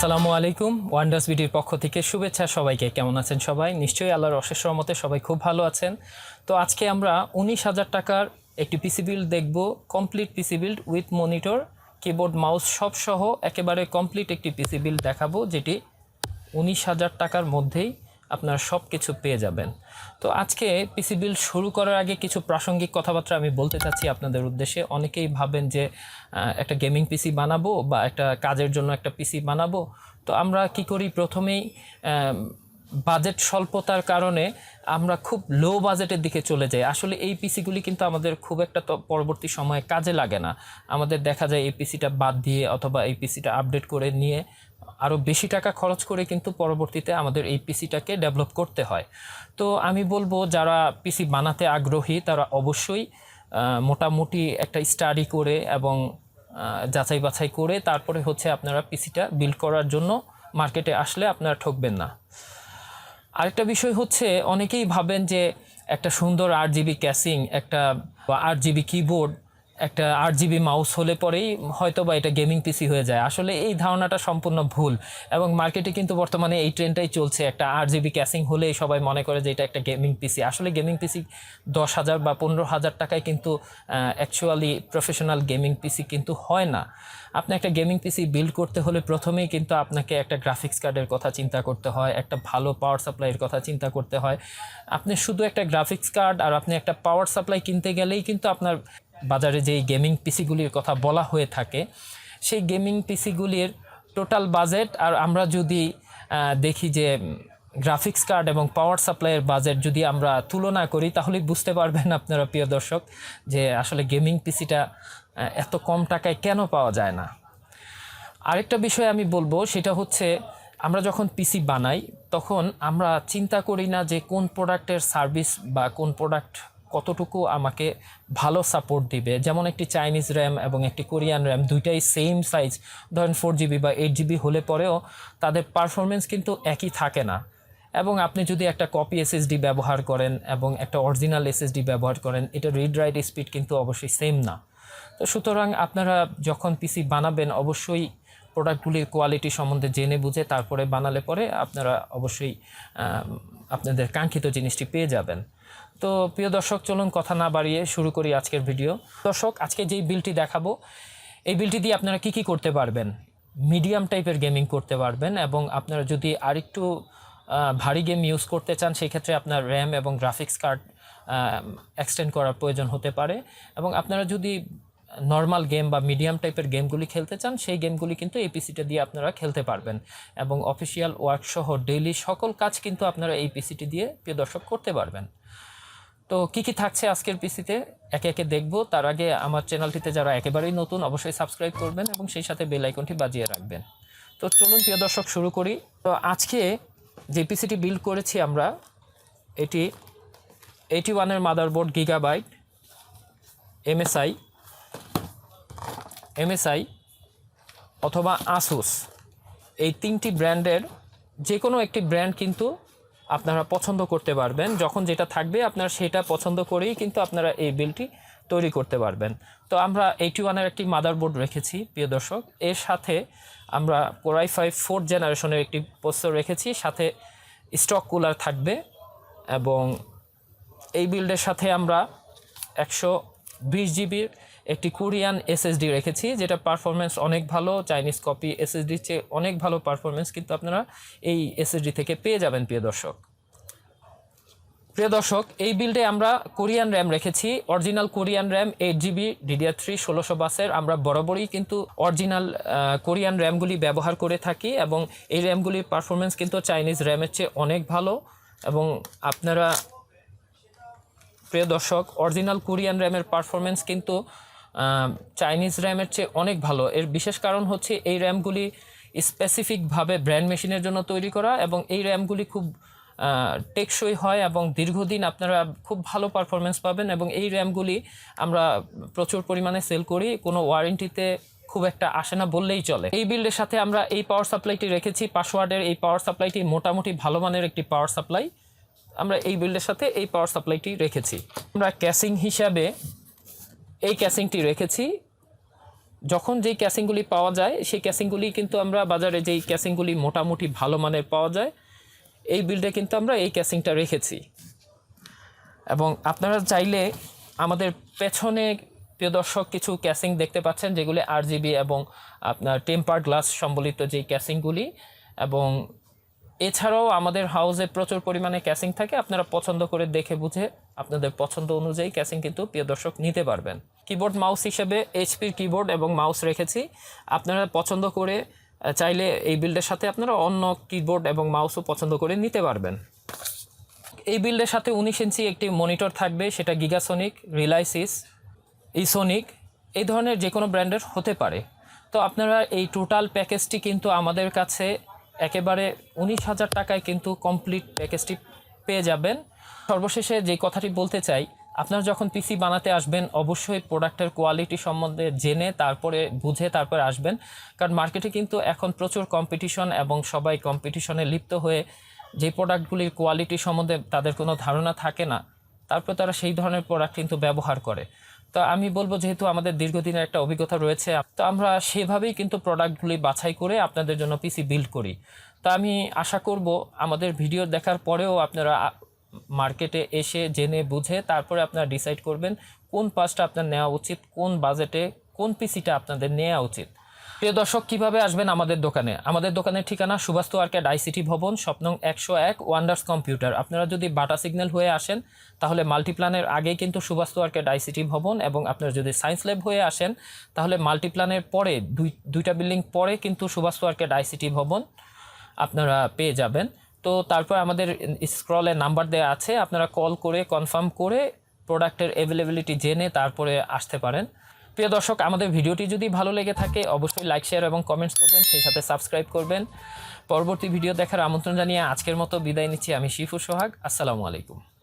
আসসালামু আলাইকুম ওয়ান্ডার্সবিডির পক্ষ থেকে শুভেচ্ছা সবাইকে। কেমন আছেন সবাই? নিশ্চয়ই আল্লাহর অশেষ রহমতে সবাই খুব ভালো আছেন। তো আজকে আমরা 19,000 টাকার একটি পিসি বিল্ড দেখব, complete PC build with monitor, keyboard, mouse সব সহ একেবারে কমপ্লিট একটি পিসি বিল্ড দেখাবো, যেটি 19,000 টাকার মধ্যেই আপনারা সব কিছু পেয়ে যাবেন। তো আজকে পিসি বিল্ড শুরু করার আগে কিছু প্রাসঙ্গিক কথাবার্তা আমি বলতে চাচ্ছি আপনাদের উদ্দেশ্যে। অনেকেই ভাবেন যে একটা গেমিং পিসি বানাবো বা একটা কাজের জন্য একটা পিসি বানাবো। তো আমরা কি করি, প্রথমেই বাজেট স্বল্পতার কারণে আমরা খুব লো বাজেটের দিকে চলে যাই। আসলে এই পিসিগুলি কিন্তু আমাদের খুব একটা পরবর্তী সময়ে কাজে লাগে না। আমাদের দেখা যায় এই পিসিটা বাদ দিয়ে অথবা এই পিসিটা আপডেট করে নিয়ে আরও বেশি টাকা খরচ করে কিন্তু পরবর্তীতে আমাদের এই পিসিটাকে ডেভেলপ করতে হয়। তো আমি বলবো, যারা পিসি বানাতে আগ্রহী তারা অবশ্যই মোটামুটি একটা স্টাডি করে এবং যাচাই বাছাই করে তারপরে আপনারা পিসিটা বিল্ড করার জন্য মার্কেটে আসলে আপনারা ঠকবেন না। আরেকটা বিষয় হচ্ছে, অনেকেই ভাবেন যে একটা সুন্দর 8GB ক্যাসিং, একটা 8GB কিবোর্ড, একটা 8GB মাউস হলে পরেই হয়তো বা এটা গেমিং পিসি হয়ে যায়। আসলে এই ধারণাটা সম্পূর্ণ ভুল এবং মার্কেটে কিন্তু বর্তমানে এই ট্রেন্ডটাই চলছে। একটা 8GB ক্যাসিং হলেই সবাই মনে করে যে এটা একটা গেমিং পিসি। আসলে গেমিং পিসি 10,000 বা 15,000 টাকায় কিন্তু অ্যাকচুয়ালি প্রফেশনাল গেমিং পিসি কিন্তু হয় না। আপনি একটা গেমিং পিসি বিল্ড করতে হলে প্রথমেই কিন্তু আপনাকে একটা গ্রাফিক্স কার্ডের কথা চিন্তা করতে হয়, একটা ভালো পাওয়ার সাপ্লাইয়ের কথা চিন্তা করতে হয়। আপনি শুধু একটা গ্রাফিক্স কার্ড আর আপনি একটা পাওয়ার সাপ্লাই কিনতে গেলেই কিন্তু আপনার বাজারে যেই গেমিং পিসিগুলির কথা বলা হয়ে থাকে, সেই গেমিং পিসিগুলির টোটাল বাজেট আর আমরা যদি দেখি যে গ্রাফিক্স কার্ড এবং পাওয়ার সাপ্লাইয়ের বাজেট যদি আমরা তুলনা করি, তাহলে বুঝতে পারবেন আপনারা প্রিয় দর্শক যে আসলে গেমিং পিসিটা এত কম টাকায় কেন পাওয়া যায় না। আরেকটা বিষয় আমি বলবো, সেটা হচ্ছে আমরা যখন পিসি বানাই তখন আমরা চিন্তা করি না যে কোন প্রোডাক্টের সার্ভিস বা কোন প্রোডাক্ট কতটুকু আমাকে ভালো সাপোর্ট দিবে। যেমন একটি চাইনিজ র্যাম এবং একটি কোরিয়ান র্যাম দুইটাই সেম সাইজ, ধরেন 4GB বা 8GB হলে পরেও তাদের পারফরমেন্স কিন্তু একই থাকে না। এবং আপনি যদি একটা কপি এসএসডি ব্যবহার করেন এবং একটা অরিজিনাল এসএসডি ব্যবহার করেন, এটা রিড রাইট স্পিড কিন্তু অবশ্যই সেম না। তো সুতরাং আপনারা যখন পিসি বানাবেন অবশ্যই প্রোডাক্টগুলির কোয়ালিটি সম্বন্ধে জেনে বুঝে তারপরে বানালে পরে আপনারা অবশ্যই আপনাদের কাঙ্ক্ষিত জিনিসটি পেয়ে যাবেন। তো প্রিয় দর্শক, চলুন কথা না বাড়িয়ে শুরু করি আজকের ভিডিও। দর্শক, আজকে যেই বিলটি দেখাবো, এই বিলটি দিয়ে আপনারা কি করতে পারবেন, মিডিয়াম টাইপের গেমিং করতে পারবেন এবং আপনারা যদি আরেকটু ভারী গেম ইউজ করতে চান, সেই ক্ষেত্রে আপনার র্যাম এবং গ্রাফিক্স কার্ড এক্সটেন্ড করার প্রয়োজন হতে পারে। এবং আপনারা যদি নর্মাল গেম বা মিডিয়াম টাইপের গেমগুলি খেলতে চান, সেই গেমগুলি কিন্তু এই পিসিটা দিয়ে আপনারা খেলতে পারবেন এবং অফিসিয়াল ওয়ার্কসহ ডেইলি সকল কাজ কিন্তু আপনারা এই পিসিটি দিয়ে প্রিয় দর্শক করতে পারবেন। তো কি থাকছে আজকের পিসিতে একে একে দেখব। তার আগে আমার চ্যানেলটিতে যারা একেবারেই নতুন অবশ্যই সাবস্ক্রাইব করবেন এবং সেই সাথে বেল আইকনটি বাজিয়ে রাখবেন। তো চলুন প্রিয় দর্শক শুরু করি। তো আজকে যে পিসিটি বিল্ড করেছি আমরা, এটি 81-এর মাদারবোর্ড, গিগাবাইট, এমএসআই অথবা আসুস, এই তিনটি ব্র্যান্ডের যে কোনো একটি ব্র্যান্ড কিন্তু আপনারা পছন্দ করতে পারবেন। যখন যেটা থাকবে আপনারা সেটা পছন্দ করেই কিন্তু আপনারা এই বিলটি তৈরি করতে পারবেন। তো আমরা 81-এর একটি মাদারবোর্ড রেখেছি প্রিয় দর্শক, এর সাথে আমরা Core i5 4th জেনারেশনের একটি প্রসেসর রেখেছি, সাথে স্টক কুলার থাকবে এবং এই বিল্ডের সাথে আমরা 120GBর একটি কোরিয়ান এসএসডি রেখেছি, যেটা পারফরমেন্স অনেক ভালো, চাইনিজ কপি এসএসডির চেয়ে অনেক ভালো পারফরমেন্স কিন্তু আপনারা এই এসএসডি থেকে পেয়ে যাবেন প্রিয় দর্শক। এই বিল্ডে আমরা কোরিয়ান র্যাম রেখেছি, original Korean RAM 8GB DDR3 1600 বাসের। আমরা বরাবরই কিন্তু অরিজিনাল কোরিয়ান র্যামগুলি ব্যবহার করে থাকি এবং এই র্যামগুলির পারফরমেন্স কিন্তু চাইনিজ র্যামের চেয়ে অনেক ভালো। এবং আপনারা প্রিয় দর্শক, অরিজিনাল কোরিয়ান র্যামের পারফরমেন্স কিন্তু চাইনিজ র্যামের চেয়ে অনেক ভালো। এর বিশেষ কারণ হচ্ছে এই র্যামগুলি স্পেসিফিকভাবে ব্র্যান্ড মেশিনের জন্য তৈরি করা এবং এই র্যামগুলি খুব টেকসই হয় এবং দীর্ঘদিন আপনারা খুব ভালো পারফরমেন্স পাবেন। এবং এই র্যামগুলি আমরা প্রচুর পরিমাণে সেল করি, কোনো ওয়ারেন্টিতে খুব একটা আসে না বললেই চলে। এই বিল্ডের সাথে আমরা এই পাওয়ার সাপ্লাইটি রেখেছি, 500 ওয়াটের এই পাওয়ার সাপ্লাইটি মোটামুটি ভালো মানের একটি পাওয়ার সাপ্লাই। আমরা এই বিল্ডের সাথে এই পাওয়ার সাপ্লাইটি রেখেছি। আমরা ক্যাসিং হিসাবে এই ক্যাসিংটি রেখেছি যখন যেই ক্যাসিংগুলি পাওয়া যায় সেই ক্যাসিংগুলি কিন্তু আমরা বাজারে যেই ক্যাসিংগুলি মোটামুটি ভালো মানের পাওয়া যায় এই বিল্ডে কিন্তু আমরা এই ক্যাসিংটা রেখেছি। এবং আপনারা চাইলে আমাদের পেছনে প্রিয় দর্শক কিছু ক্যাসিং দেখতে পাচ্ছেন যেগুলি RGB এবং আপনার টেম্পার গ্লাস সম্বলিত যেই ক্যাসিংগুলি, এবং এছাড়াও আমাদের হাউসে প্রচুর পরিমাণে ক্যাসিং থাকে। আপনারা পছন্দ করে দেখে বুঝে আপনাদের পছন্দ অনুযায়ী ক্যাসিং কিন্তু প্রিয় দর্শক নিতে পারবেন। কিবোর্ড মাউস হিসেবে HP কিবোর্ড এবং মাউস রেখেছি। আপনারা পছন্দ করে চাইলে এই বিল্ডের সাথে আপনারা অন্য কিবোর্ড এবং মাউসও পছন্দ করে নিতে পারবেন। এই বিল্ডের সাথে 19 ইঞ্চি একটি মনিটর থাকবে, সেটা গিগাসনিক, রিলাইসিস, ইসোনিক এই ধরনের যে কোনো ব্র্যান্ডের হতে পারে। তো আপনারা এই টোটাল প্যাকেজটি কিন্তু আমাদের কাছে একেবারে 19,000 টাকায় কিন্তু কমপ্লিট প্যাকেজটি পেয়ে যাবেন। সর্বশেষে যে কথাটি বলতে চাই, আপনারা যখন পিসি বানাতে আসবেন অবশ্যই প্রোডাক্টের কোয়ালিটি সম্বন্ধে জেনে তারপরে বুঝে তারপরে আসবেন, কারণ মার্কেটে কিন্তু এখন প্রচুর কম্পিটিশন এবং সবাই কম্পিটিশনে লিপ্ত হয়ে যে প্রোডাক্টগুলির কোয়ালিটি সম্বন্ধে তাদের কোনো ধারণা থাকে না, তারপর তারা সেই ধরনের প্রোডাক্ট কিন্তু ব্যবহার করে। তো আমি বলবো যেহেতু আমাদের দীর্ঘদিনের একটা অভিজ্ঞতা রয়েছে, তো আমরা সেভাবেই কিন্তু প্রোডাক্টগুলি বাছাই করে আপনাদের জন্য পিসি বিল্ড করি। তো আমি আশা করব আমাদের ভিডিও দেখার পরেও আপনারা মার্কেটে এসে জেনে বুঝে তারপরে আপনারা ডিসাইড করবেন কোন পাসটা আপনার নেওয়া উচিত, কোন বাজেটে কোন পিসিটা আপনাদের নেওয়া উচিত। প্রিয় দর্শক, কীভাবে আসবেন আমাদের দোকানে? আমাদের দোকানের ঠিকানা সুবাস্তু আর্কেড ICT ভবন, স্বপ্নং 101, ওয়ান্ডার্স কম্পিউটার। আপনারা যদি বাটা সিগন্যাল হয়ে আসেন তাহলে মাল্টিপ্ল্যানের আগেই কিন্তু সুবাস্তু আর্কেড ICT ভবন, এবং আপনারা যদি সায়েন্স ল্যাব হয়ে আসেন তাহলে মাল্টিপ্ল্যানের পরে দুইটা বিল্ডিং পরে কিন্তু সুবাস্তু আর্কেড ICT ভবন আপনারা পেয়ে যাবেন। তো তারপর আমাদের স্ক্রলে নাম্বার দেওয়া আছে, আপনারা কল করে কনফার্ম করে প্রোডাক্টের অ্যাভেলেবিলিটি জেনে তারপরে আসতে পারেন। প্রিয় দর্শক, আমাদের ভিডিওটি যদি ভালো লেগে থাকে অবশ্যই লাইক, শেয়ার এবং কমেন্টস করবেন, সেই সাথে সাবস্ক্রাইব করবেন। পরবর্তী ভিডিও দেখার আমন্ত্রণ জানিয়ে আজকের মতো বিদায় নিচ্ছি। আমি শিফু সোহাগ। আসসালামু আলাইকুম।